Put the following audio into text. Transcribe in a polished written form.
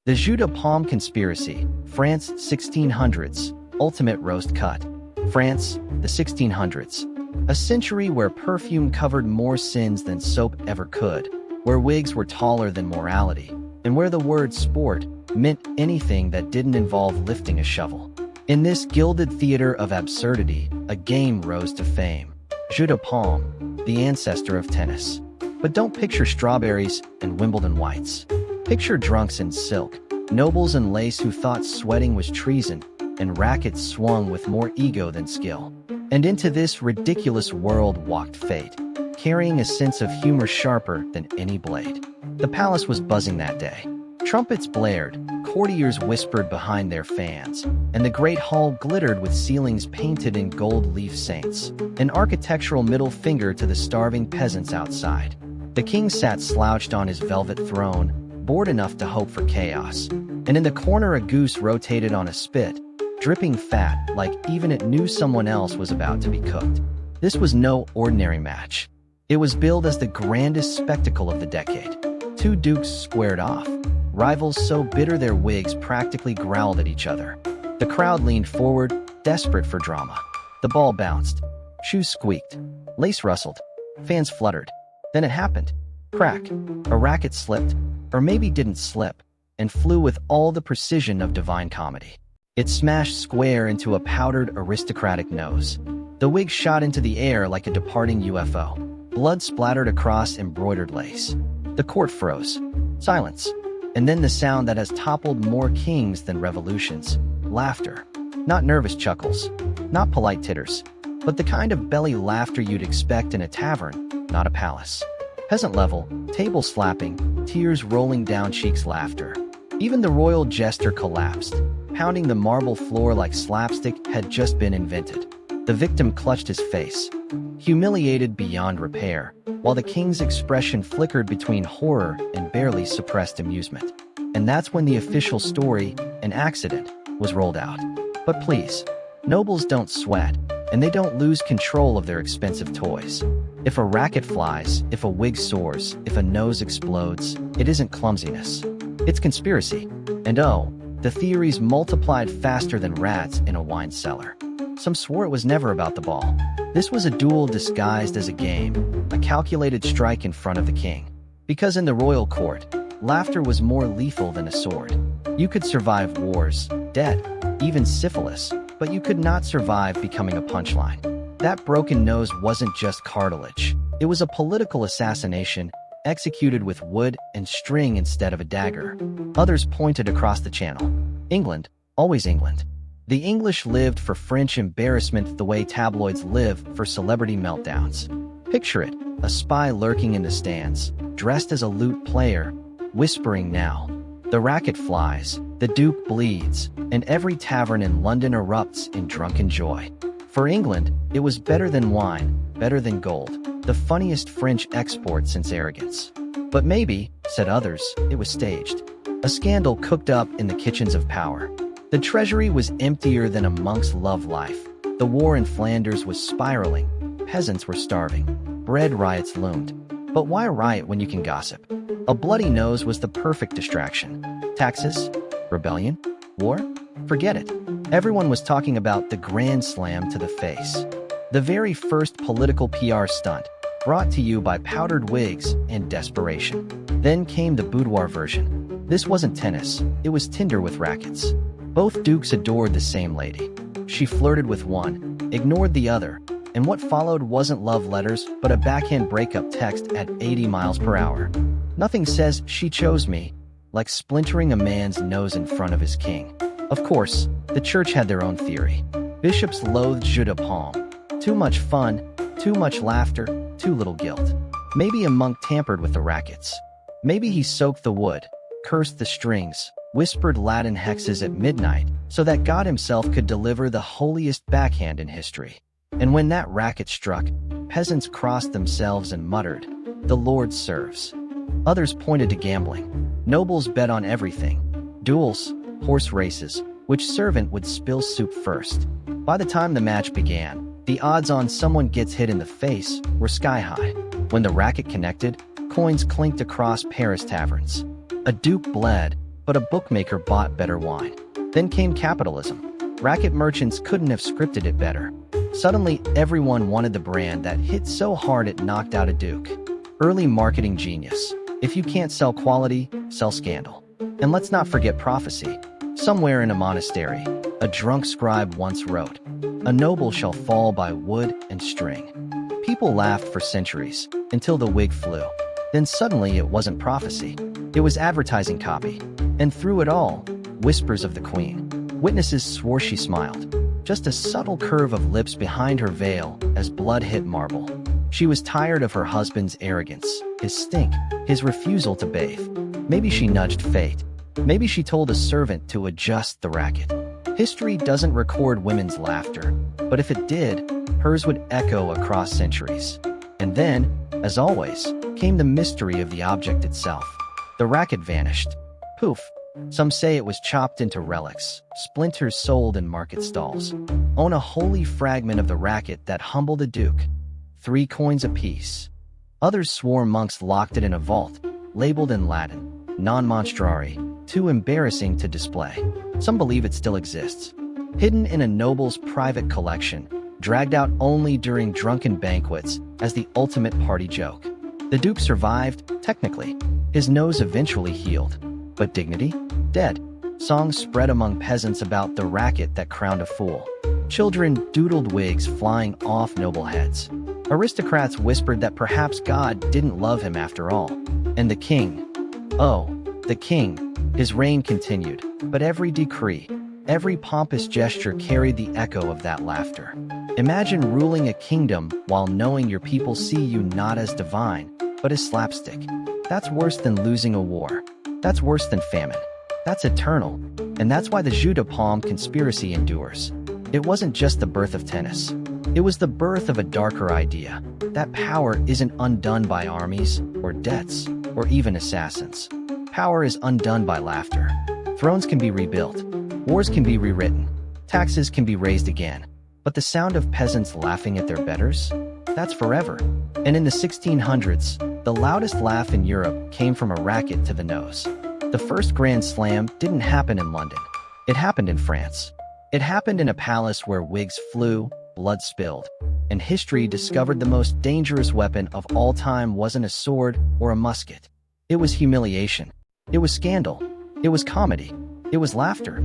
The Jus de Paume Conspiracy, France 1600s, Ultimate Roast Cut. France, the 1600s. A century where perfume covered more sins than soap ever could, where wigs were taller than morality, and where the word sport meant anything that didn't involve lifting a shovel. In this gilded theater of absurdity, a game rose to fame. Jus de Paume, the ancestor of tennis. But don't picture strawberries and Wimbledon whites. Picture drunks in silk, nobles in lace who thought sweating was treason, and rackets swung with more ego than skill. And into this ridiculous world walked fate, carrying a sense of humor sharper than any blade. The palace was buzzing that day. Trumpets blared, courtiers whispered behind their fans, and the great hall glittered with ceilings painted in gold-leaf saints, an architectural middle finger to the starving peasants outside. The king sat slouched on his velvet throne, bored enough to hope for chaos, and in the corner a goose rotated on a spit, dripping fat like even it knew someone else was about to be cooked. This was no ordinary match. It was billed as the grandest spectacle of the decade. Two dukes squared off, rivals so bitter their wigs practically growled at each other. The crowd leaned forward, desperate for drama. The ball bounced. Shoes squeaked. Lace rustled. Fans fluttered. Then it happened. Crack. A racket slipped, or maybe didn't slip, and flew with all the precision of divine comedy. It smashed square into a powdered aristocratic nose. The wig shot into the air like a departing UFO. Blood splattered across embroidered lace. The court froze. Silence. And then the sound that has toppled more kings than revolutions. Laughter. Not nervous chuckles. Not polite titters. But the kind of belly laughter you'd expect in a tavern, not a palace. Peasant level, table slapping, tears rolling down cheeks laughter. Even the royal jester collapsed, pounding the marble floor like slapstick had just been invented. The victim clutched his face, humiliated beyond repair, while the king's expression flickered between horror and barely suppressed amusement. And that's when the official story, an accident, was rolled out. But please, nobles don't sweat, and they don't lose control of their expensive toys. If a racket flies, if a wig soars, if a nose explodes, it isn't clumsiness. It's conspiracy. And oh, the theories multiplied faster than rats in a wine cellar. Some swore it was never about the ball. This was a duel disguised as a game, a calculated strike in front of the king. Because in the royal court, laughter was more lethal than a sword. You could survive wars, death, even syphilis, but you could not survive becoming a punchline. That broken nose wasn't just cartilage. It was a political assassination, executed with wood and string instead of a dagger. Others pointed across the channel. England, always England. The English lived for French embarrassment the way tabloids live for celebrity meltdowns. Picture it, a spy lurking in the stands, dressed as a lute player, whispering now. The racket flies, the duke bleeds, and every tavern in London erupts in drunken joy. For England, it was better than wine, better than gold, the funniest French export since arrogance. But maybe, said others, it was staged. A scandal cooked up in the kitchens of power. The treasury was emptier than a monk's love life. The war in Flanders was spiraling. Peasants were starving. Bread riots loomed. But why riot when you can gossip? A bloody nose was the perfect distraction. Taxes? Rebellion? War? Forget it. Everyone was talking about the grand slam to the face. The very first political PR stunt, brought to you by powdered wigs and desperation. Then came the boudoir version. This wasn't tennis, it was Tinder with rackets. Both dukes adored the same lady. She flirted with one, ignored the other, and what followed wasn't love letters but a backhand breakup text at 80 miles per hour. Nothing says she chose me, like splintering a man's nose in front of his king. Of course, the church had their own theory. Bishops loathed Jus de Paume. Too much fun, too much laughter, too little guilt. Maybe a monk tampered with the rackets. Maybe he soaked the wood, cursed the strings, whispered Latin hexes at midnight so that God himself could deliver the holiest backhand in history. And when that racket struck, peasants crossed themselves and muttered, "The Lord serves." Others pointed to gambling. Nobles bet on everything. Duels, horse races, which servant would spill soup first. By the time the match began, the odds on someone gets hit in the face were sky high. When the racket connected, coins clinked across Paris taverns. A duke bled, but a bookmaker bought better wine. Then came capitalism. Racket merchants couldn't have scripted it better. Suddenly, everyone wanted the brand that hit so hard it knocked out a duke. Early marketing genius. If you can't sell quality, sell scandal. And let's not forget prophecy. Somewhere in a monastery, a drunk scribe once wrote, "A noble shall fall by wood and string." People laughed for centuries, until the wig flew. Then suddenly it wasn't prophecy. It was advertising copy. And through it all, whispers of the queen. Witnesses swore she smiled. Just a subtle curve of lips behind her veil as blood hit marble. She was tired of her husband's arrogance, his stink, his refusal to bathe. Maybe she nudged fate. Maybe she told a servant to adjust the racket. History doesn't record women's laughter, but if it did, hers would echo across centuries. And then, as always, came the mystery of the object itself. The racket vanished. Poof. Some say it was chopped into relics, splinters sold in market stalls. Own a holy fragment of the racket that humbled a duke. 3 coins apiece. Others swore monks locked it in a vault, labeled in Latin, non monstrari, too embarrassing to display. Some believe it still exists, hidden in a noble's private collection, dragged out only during drunken banquets as the ultimate party joke. The duke survived, technically. His nose eventually healed. But dignity? Dead. Songs spread among peasants about the racket that crowned a fool. Children doodled wigs flying off noble heads. Aristocrats whispered that perhaps God didn't love him after all. And the king. Oh, the king. His reign continued, but every decree, every pompous gesture carried the echo of that laughter. Imagine ruling a kingdom while knowing your people see you not as divine, but as slapstick. That's worse than losing a war. That's worse than famine. That's eternal. And that's why the jeu de paume conspiracy endures. It wasn't just the birth of tennis. It was the birth of a darker idea. That power isn't undone by armies, or debts, or even assassins. Power is undone by laughter. Thrones can be rebuilt. Wars can be rewritten. Taxes can be raised again. But the sound of peasants laughing at their betters? That's forever. And in the 1600s, the loudest laugh in Europe came from a racket to the nose. The first Grand Slam didn't happen in London. It happened in France. It happened in a palace where wigs flew, blood spilled, and history discovered the most dangerous weapon of all time wasn't a sword or a musket. It was humiliation. It was scandal. It was comedy. It was laughter.